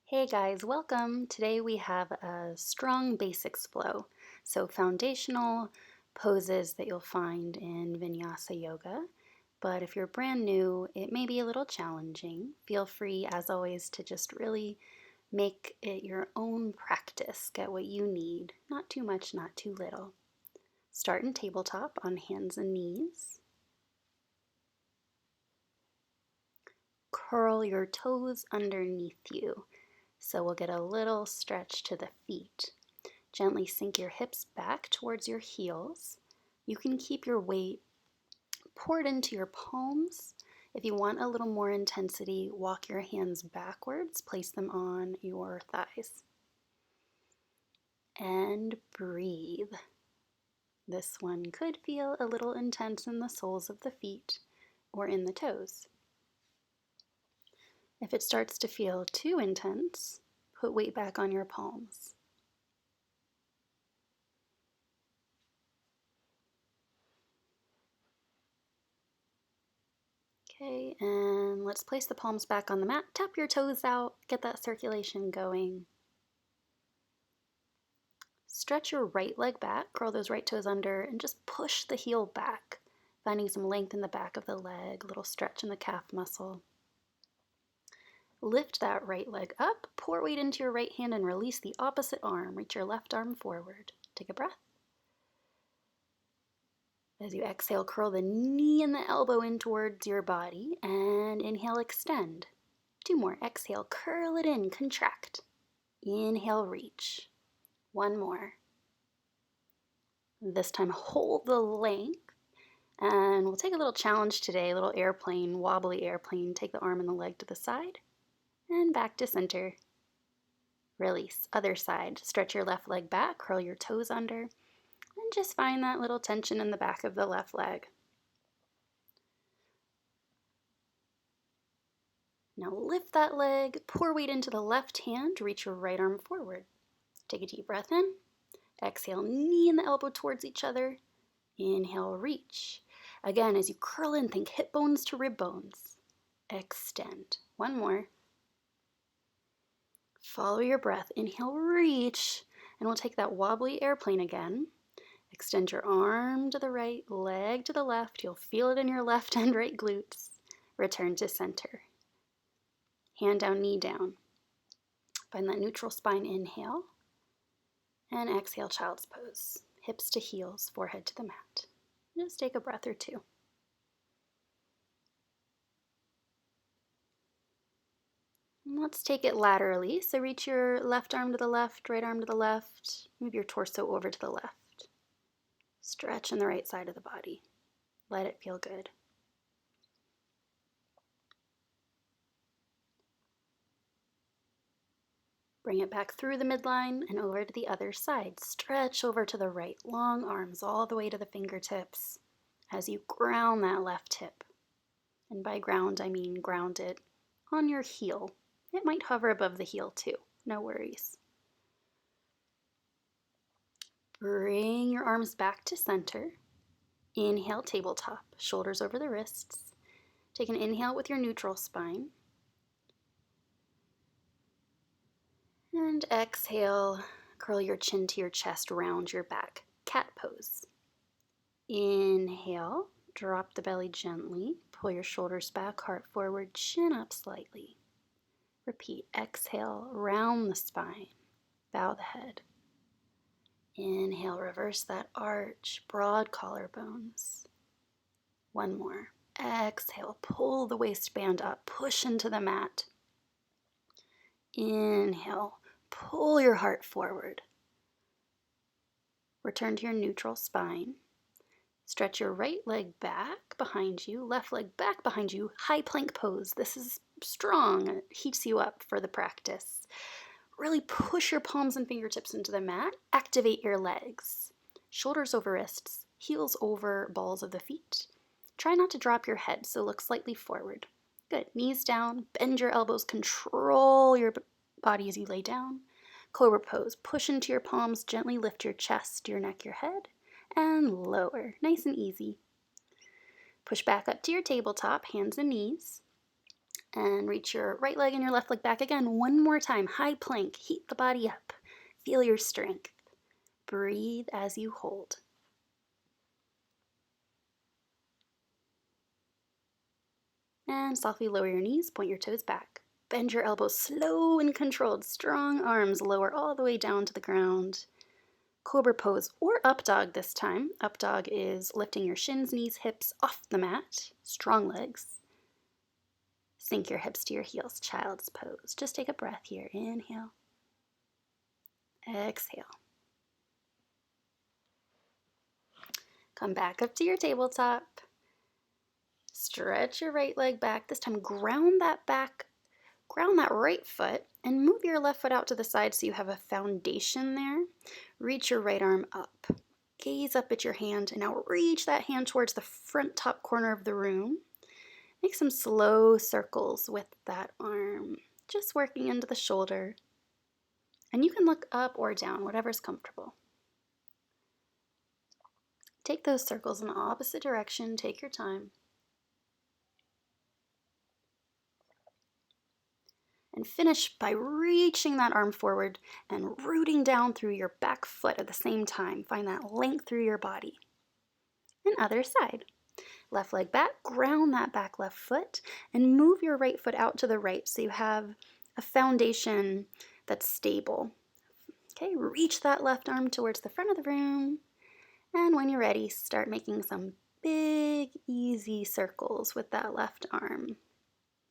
Hey guys, welcome. Today we have a strong basics flow. So foundational poses that you'll find in Vinyasa yoga. But if you're brand new, it may be a little challenging. Feel free, as always, to just really make it your own practice. Get what you need. Not too much, not too little. Start in tabletop on hands and knees. Curl your toes underneath you. So we'll get a little stretch to the feet. Gently sink your hips back towards your heels. You can keep your weight poured into your palms. If you want a little more intensity, walk your hands backwards, place them on your thighs. And breathe. This one could feel a little intense in the soles of the feet or in the toes. If it starts to feel too intense, put weight back on your palms. Okay, and let's place the palms back on the mat. Tap your toes out, get that circulation going. Stretch your right leg back, curl those right toes under, and just push the heel back, finding some length in the back of the leg, a little stretch in the calf muscle. Lift that right leg up, pour weight into your right hand and release the opposite arm. Reach your left arm forward. Take a breath. As you exhale, curl the knee and the elbow in towards your body, and inhale, extend. 2 more. Exhale, curl it in, contract. Inhale, reach. 1 more. This time, hold the length, and we'll take a little challenge today, a little airplane, wobbly airplane. Take the arm and the leg to the side, and back to center. Release. Other side. Stretch your left leg back, curl your toes under, and just find that little tension in the back of the left leg. Now lift that leg, pour weight into the left hand, reach your right arm forward. Take a deep breath in. Exhale, knee and the elbow towards each other. Inhale, reach. Again, as you curl in, think hip bones to rib bones. Extend. 1 more. Follow your breath. Inhale, reach. And we'll take that wobbly airplane again. Extend your arm to the right, leg to the left. You'll feel it in your left and right glutes. Return to center. Hand down, knee down. Find that neutral spine, inhale. And exhale, child's pose. Hips to heels, forehead to the mat. Just take a breath or 2. And let's take it laterally. So reach your left arm to the left, right arm to the left. Move your torso over to the left. Stretch in the right side of the body. Let it feel good. Bring it back through the midline and over to the other side. Stretch over to the right. Long arms all the way to the fingertips as you ground that left hip. And by ground, I mean ground it on your heel. It might hover above the heel too. No worries. Bring your arms back to center. Inhale, tabletop. Shoulders over the wrists. Take an inhale with your neutral spine. And exhale, curl your chin to your chest, round your back. Cat pose. Inhale, drop the belly gently. Pull your shoulders back, heart forward, chin up slightly. Repeat. Exhale, round the spine. Bow the head. Inhale, reverse that arch, broad collarbones. 1 more. Exhale, pull the waistband up, push into the mat. Inhale, pull your heart forward. Return to your neutral spine. Stretch your right leg back behind you, left leg back behind you. High plank pose. This is strong. It heats you up for the practice. Really push your palms and fingertips into the mat. Activate your legs. Shoulders over wrists, heels over balls of the feet. Try not to drop your head, so look slightly forward. Good. Knees down, bend your elbows, control your body as you lay down. Cobra pose. Push into your palms, gently lift your chest, your neck, your head, and lower. Nice and easy. Push back up to your tabletop, hands and knees. And reach your right leg and your left leg back again. One more time. High plank. Heat the body up. Feel your strength. Breathe as you hold. And softly lower your knees, point your toes back. Bend your elbows, slow and controlled. Strong arms lower all the way down to the ground. Cobra pose or up dog this time. Up dog is lifting your shins, knees, hips off the mat. Strong legs. Sink your hips to your heels. Child's pose. Just take a breath here. Inhale. Exhale. Come back up to your tabletop. Stretch your right leg back. This time ground that right foot, and move your left foot out to the side so you have a foundation there. Reach your right arm up. Gaze up at your hand, and now reach that hand towards the front top corner of the room. Make some slow circles with that arm, just working into the shoulder. And you can look up or down, whatever's comfortable. Take those circles in the opposite direction. Take your time. And finish by reaching that arm forward and rooting down through your back foot at the same time. Find that length through your body. And other side. Left leg back, ground that back left foot, and move your right foot out to the right so you have a foundation that's stable. Okay, reach that left arm towards the front of the room. And when you're ready, start making some big, easy circles with that left arm.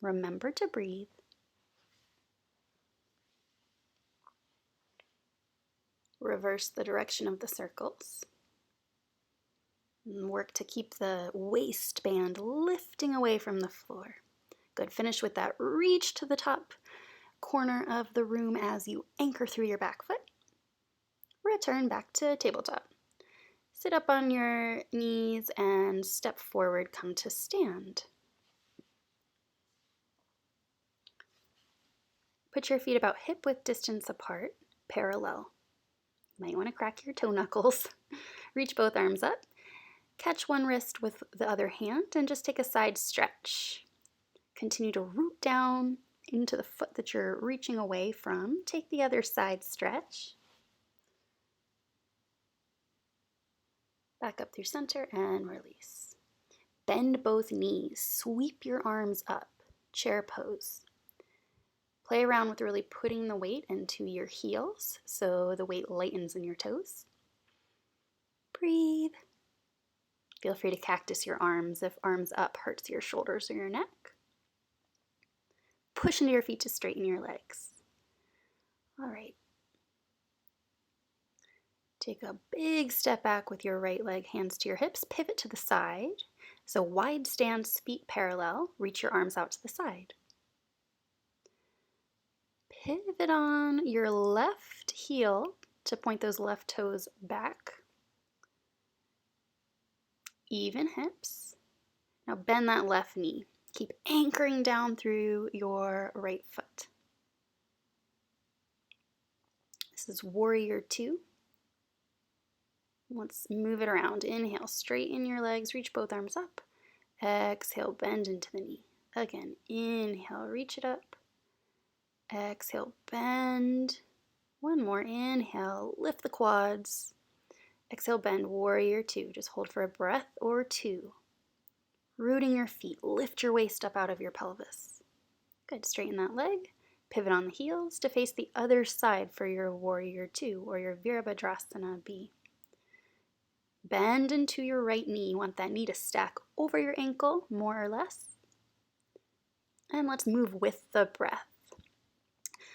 Remember to breathe. Reverse the direction of the circles. And work to keep the waistband lifting away from the floor. Good. Finish with that reach to the top corner of the room as you anchor through your back foot. Return back to tabletop. Sit up on your knees and step forward. Come to stand. Put your feet about hip-width distance apart, parallel. You might want to crack your toe knuckles. Reach both arms up. Catch one wrist with the other hand and just take a side stretch. Continue to root down into the foot that you're reaching away from. Take the other side stretch. Back up through center and release. Bend both knees. Sweep your arms up. Chair pose. Play around with really putting the weight into your heels so the weight lightens in your toes. Breathe. Feel free to cactus your arms if arms up hurts your shoulders or your neck. Push into your feet to straighten your legs. All right. Take a big step back with your right leg, hands to your hips, pivot to the side. So wide stance, feet parallel, reach your arms out to the side. Pivot on your left heel to point those left toes back. Even hips. Now bend that left knee. Keep anchoring down through your right foot. This is warrior 2. Let's move it around. Inhale, straighten your legs, reach both arms up. Exhale, bend into the knee. Again, inhale, reach it up. Exhale, bend. One more, inhale, lift the quads. Exhale, bend, warrior 2. Just hold for a breath or 2. Rooting your feet, lift your waist up out of your pelvis. Good, straighten that leg. Pivot on the heels to face the other side for your warrior 2 or your Virabhadrasana B. Bend into your right knee. You want that knee to stack over your ankle, more or less. And let's move with the breath.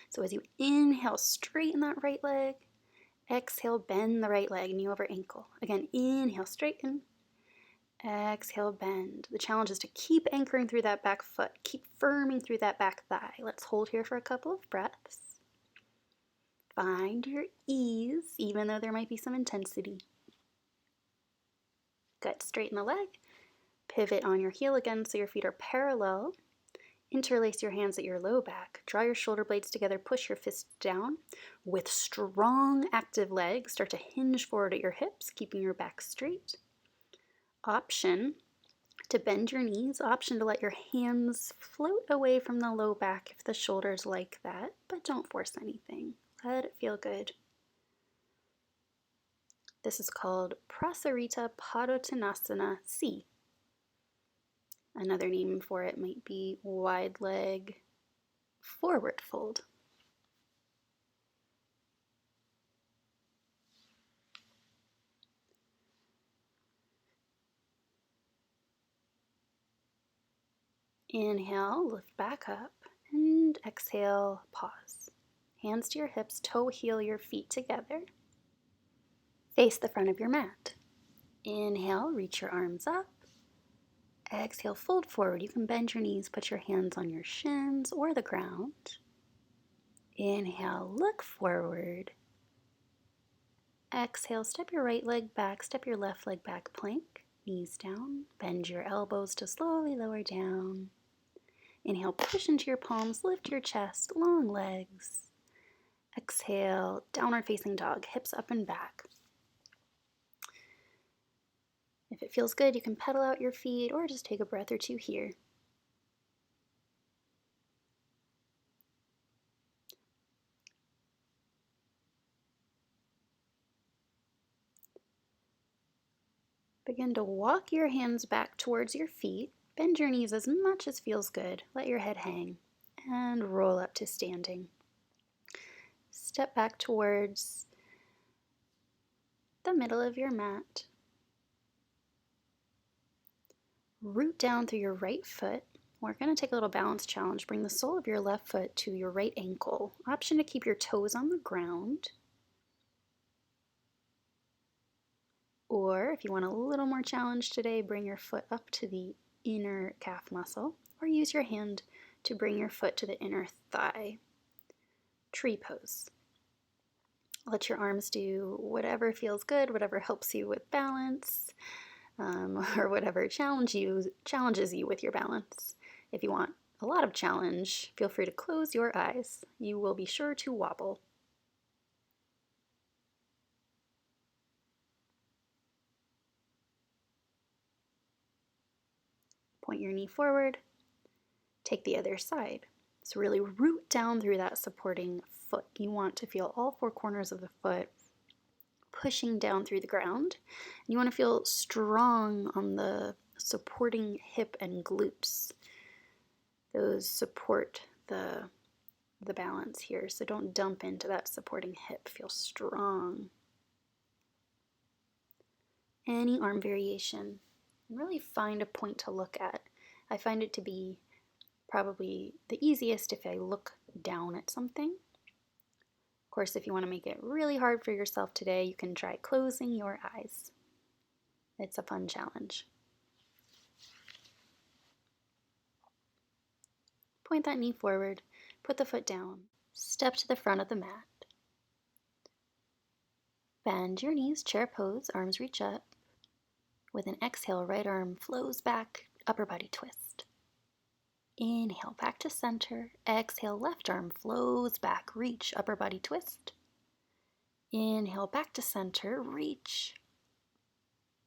So as you inhale, straighten that right leg. Exhale, bend the right leg, knee over ankle. Again, inhale, straighten. Exhale, bend. The challenge is to keep anchoring through that back foot. Keep firming through that back thigh. Let's hold here for a couple of breaths. Find your ease, even though there might be some intensity. Good. Straighten the leg. Pivot on your heel again so your feet are parallel. Interlace your hands at your low back. Draw your shoulder blades together. Push your fists down. With strong, active legs, start to hinge forward at your hips, keeping your back straight. Option To bend your knees, option to let your hands float away from the low back if the shoulders like that, but don't force anything. Let it feel good. This is called Prasarita Padottanasana C. Another name for it might be wide leg forward fold. Inhale, lift back up, and exhale, pause. Hands to your hips, toe heel your feet together. Face the front of your mat. Inhale, reach your arms up. Exhale, fold forward. You can bend your knees, put your hands on your shins or the ground. Inhale, look forward. Exhale, step your right leg back, step your left leg back, plank, knees down. Bend your elbows to slowly lower down. Inhale, push into your palms, lift your chest, long legs. Exhale, downward facing dog, hips up and back. If it feels good, you can pedal out your feet or just take a breath or two here. Begin to walk your hands back towards your feet. Bend your knees as much as feels good. Let your head hang and roll up to standing. Step back towards the middle of your mat. Root down through your right foot. We're going to take a little balance challenge. Bring the sole of your left foot to your right ankle. Option to keep your toes on the ground. Or if you want a little more challenge today, bring your foot up to the inner calf muscle. Or use your hand to bring your foot to the inner thigh. Tree pose. Let your arms do whatever feels good, whatever helps you with balance. Or whatever challenges you with your balance. If you want a lot of challenge, feel free to close your eyes. You will be sure to wobble. Point your knee forward. Take the other side. So really root down through that supporting foot. You want to feel all four corners of the foot pushing down through the ground. You want to feel strong on the supporting hip and glutes. Those support the balance here, so don't dump into that supporting hip. Feel strong. Any arm variation. Really find a point to look at. I find it to be probably the easiest if I look down at something. Of course, if you want to make it really hard for yourself today, you can try closing your eyes. It's a fun challenge. Point that knee forward, put the foot down, step to the front of the mat. Bend your knees, chair pose, arms reach up. With an exhale, right arm flows back, upper body twist. Inhale, back to center. Exhale, left arm flows back, reach, upper body twist. Inhale, back to center, reach.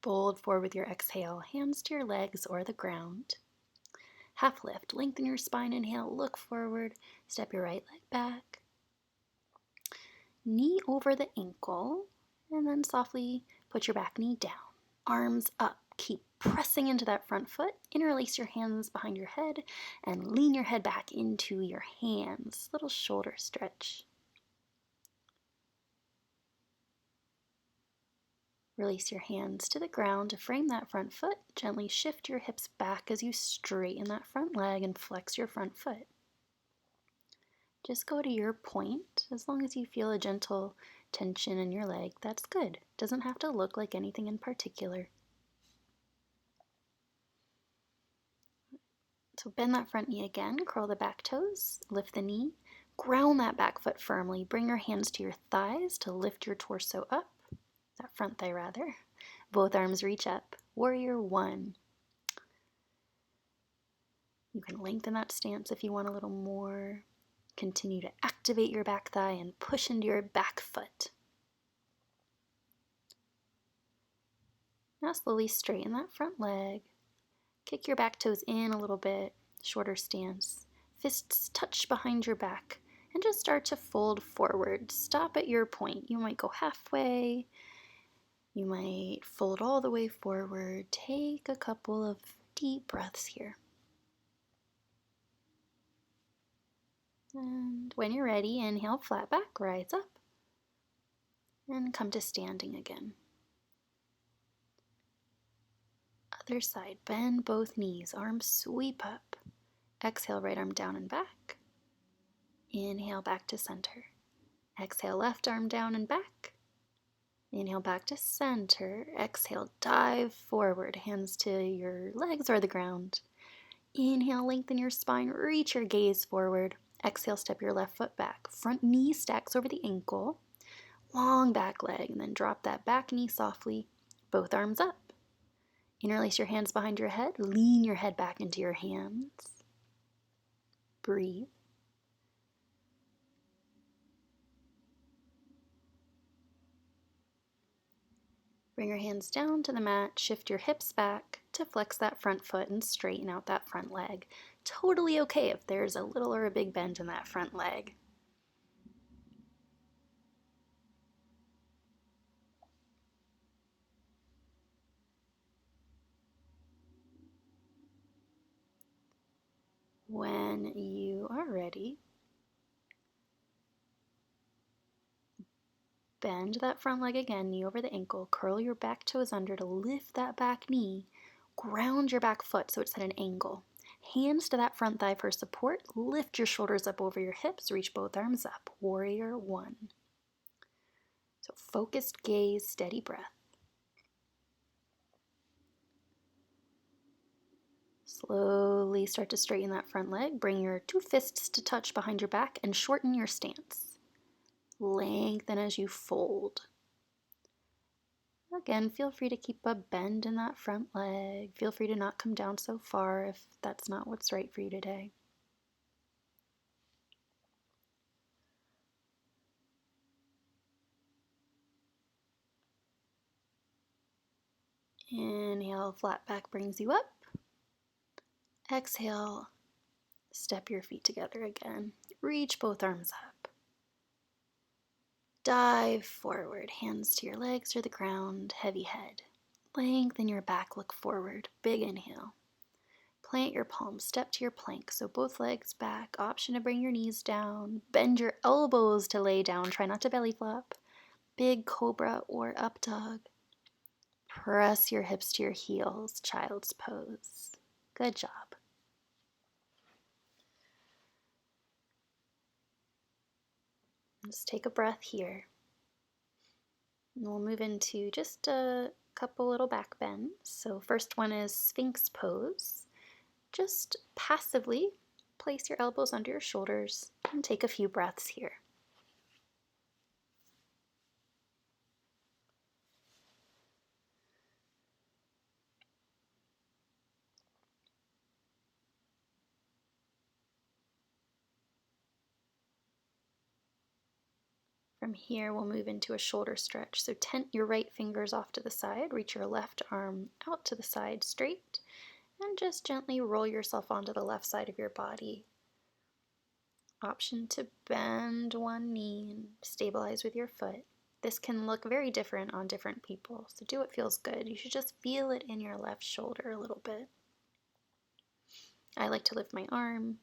Fold forward with your exhale, hands to your legs or the ground. Half lift, lengthen your spine, inhale, look forward, step your right leg back. Knee over the ankle, and then softly put your back knee down. Arms up, keep pressing into that front foot. Interlace your hands behind your head and lean your head back into your hands. Little shoulder stretch. Release your hands to the ground to frame that front foot. Gently shift your hips back as you straighten that front leg and flex your front foot. Just go to your point. As long as you feel a gentle tension in your leg, that's good. Doesn't have to look like anything in particular. So bend that front knee again, curl the back toes, lift the knee, ground that back foot firmly. Bring your hands to your thighs to lift your torso up, that front thigh rather. Both arms reach up, warrior one. You can lengthen that stance if you want a little more. Continue to activate your back thigh and push into your back foot. Now slowly straighten that front leg. Kick your back toes in a little bit, shorter stance. Fists touch behind your back, and just start to fold forward. Stop at your point. You might go halfway. You might fold all the way forward. Take a couple of deep breaths here. And when you're ready, inhale, flat back, rise up, and come to standing again. Other side, bend both knees, arms sweep up. Exhale, right arm down and back. Inhale, back to center. Exhale, left arm down and back. Inhale, back to center. Exhale, dive forward, hands to your legs or the ground. Inhale, lengthen your spine, reach your gaze forward. Exhale, step your left foot back. Front knee stacks over the ankle. Long back leg, and then drop that back knee softly. Both arms up. Interlace your hands behind your head. Lean your head back into your hands. Breathe. Bring your hands down to the mat. Shift your hips back to flex that front foot and straighten out that front leg. Totally okay if there's a little or a big bend in that front leg. When you are ready, bend that front leg again, knee over the ankle, curl your back toes under to lift that back knee, ground your back foot so it's at an angle. Hands to that front thigh for support, lift your shoulders up over your hips, reach both arms up, warrior one. So focused gaze, steady breath. Slowly start to straighten that front leg, bring your two fists to touch behind your back and shorten your stance. Lengthen as you fold. Again, feel free to keep a bend in that front leg. Feel free to not come down so far if that's not what's right for you today. Inhale, flat back brings you up. Exhale, step your feet together again. Reach both arms up. Dive forward, hands to your legs or the ground, heavy head. Lengthen your back, look forward, big inhale. Plant your palms, step to your plank, so both legs back. Option to bring your knees down. Bend your elbows to lay down, try not to belly flop. Big cobra or up dog. Press your hips to your heels, child's pose. Good job. Just take a breath here. And we'll move into just a couple little back bends. So first one is Sphinx pose. Just passively place your elbows under your shoulders and take a few breaths here. From here, we'll move into a shoulder stretch. So tent your right fingers off to the side, reach your left arm out to the side straight, and just gently roll yourself onto the left side of your body. Option to bend one knee and stabilize with your foot. This can look very different on different people, so do what feels good. You should just feel it in your left shoulder a little bit. I like to lift my arm.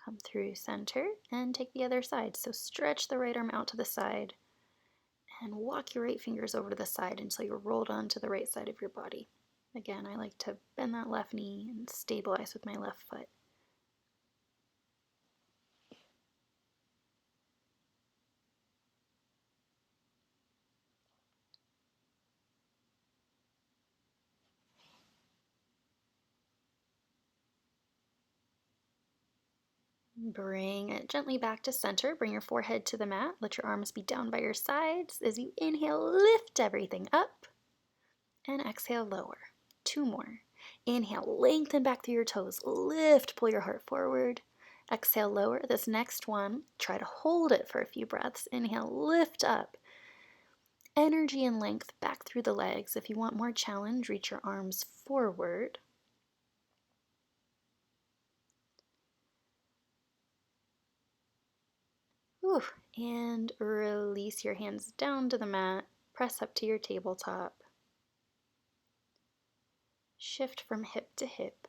Come through center and take the other side. So stretch the right arm out to the side and walk your right fingers over to the side until you're rolled onto the right side of your body. Again, I like to bend that left knee and stabilize with my left foot. Bring it gently back to center. Bring your forehead to the mat. Let your arms be down by your sides. As you inhale, lift everything up. And exhale, lower. Two more. Inhale, lengthen back through your toes. Lift, pull your heart forward. Exhale, lower. This next one, try to hold it for a few breaths. Inhale, lift up. energy and length back through the legs. If you want more challenge, reach your arms forward. Ooh, and release your hands down to the mat. Press up to your tabletop. Shift from hip to hip.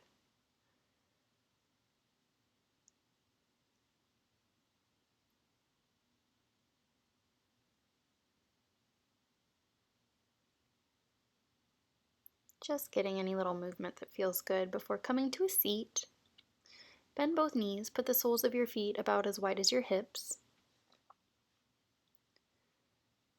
Just getting any little movement that feels good before coming to a seat. Bend both knees, put the soles of your feet about as wide as your hips.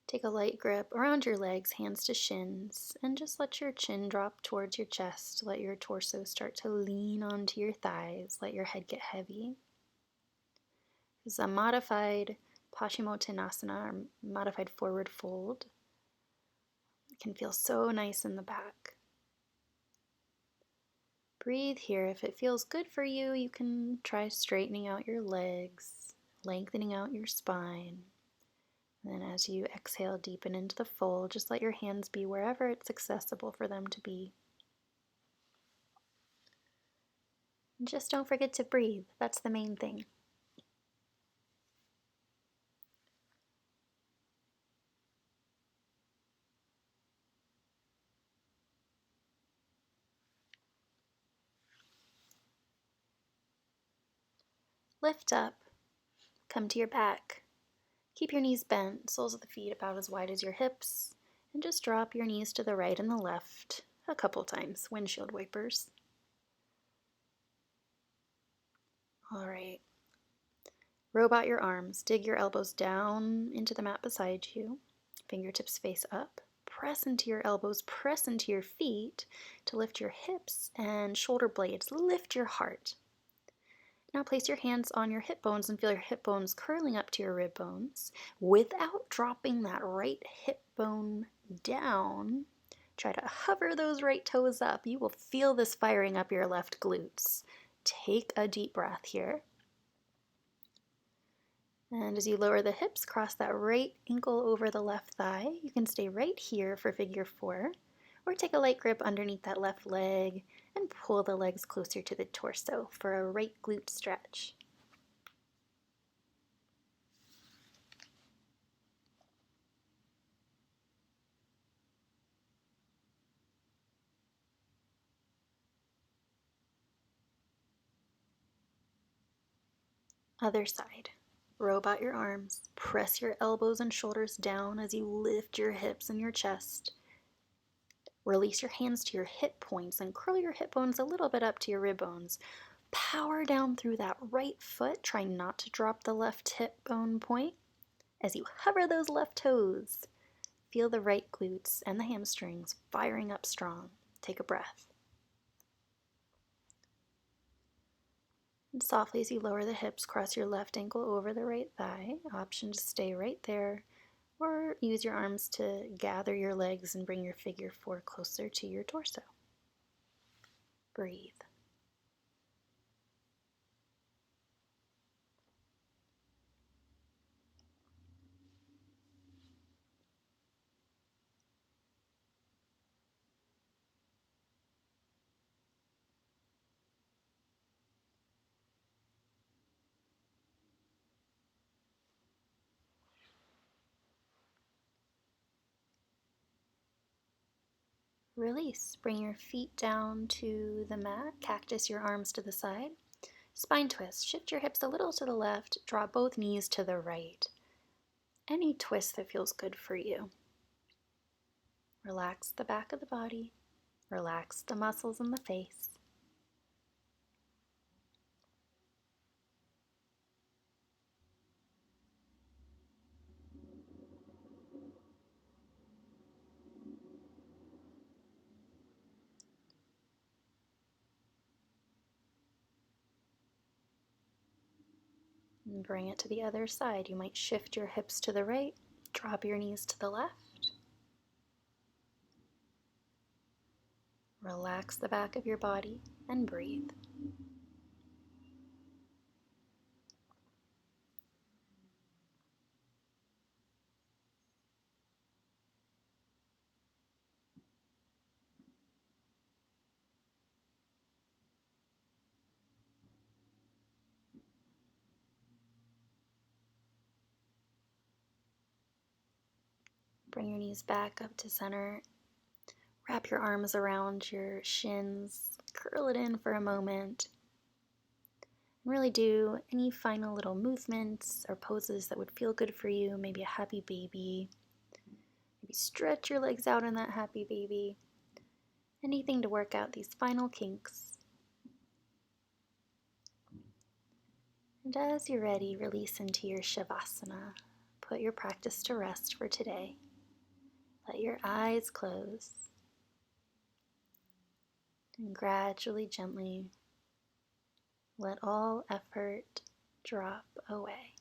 Take a light grip around your legs, hands to shins, and just let your chin drop towards your chest. Let your torso start to lean onto your thighs. Let your head get heavy. This is a modified Paschimottanasana, or modified forward fold. It can feel so nice in the back. Breathe here. If it feels good for you, you can try straightening out your legs, lengthening out your spine. And then as you exhale, deepen into the fold. Just let your hands be wherever it's accessible for them to be. And just don't forget to breathe. That's the main thing. Lift up. Come to your back. Keep your knees bent, soles of the feet about as wide as your hips, and just drop your knees to the right and the left a couple times. Windshield wipers. All right. Robot your arms. Dig your elbows down into the mat beside you. Fingertips face up. Press into your elbows, press into your feet to lift your hips and shoulder blades. Lift your heart. Now place your hands on your hip bones and feel your hip bones curling up to your rib bones. Without dropping that right hip bone down, try to hover those right toes up. You will feel this firing up your left glutes. Take a deep breath here. And as you lower the hips, cross that right ankle over the left thigh. You can stay right here for figure 4, or take a light grip underneath that left leg and pull the legs closer to the torso for a right glute stretch. Other side. Robot your arms. Press your elbows and shoulders down as you lift your hips and your chest. Release your hands to your hip points and curl your hip bones a little bit up to your rib bones. Power down through that right foot. Try not to drop the left hip bone point. As you hover those left toes, feel the right glutes and the hamstrings firing up strong. Take a breath. And softly as you lower the hips, cross your left ankle over the right thigh. Option to stay right there, or use your arms to gather your legs and bring your figure 4 closer to your torso. Breathe. Release. Bring your feet down to the mat. Cactus your arms to the side. Spine twist. Shift your hips a little to the left. Draw both knees to the right. Any twist that feels good for you. Relax the back of the body. Relax the muscles in the face. And bring it to the other side. You might shift your hips to the right, drop your knees to the left. Relax the back of your body and breathe. Bring your knees back up to center. Wrap your arms around your shins. Curl it in for a moment. And really do any final little movements or poses that would feel good for you. Maybe a happy baby. Maybe stretch your legs out in that happy baby. Anything to work out these final kinks. And as you're ready, release into your shavasana. Put your practice to rest for today. Let your eyes close. And gradually, gently, let all effort drop away.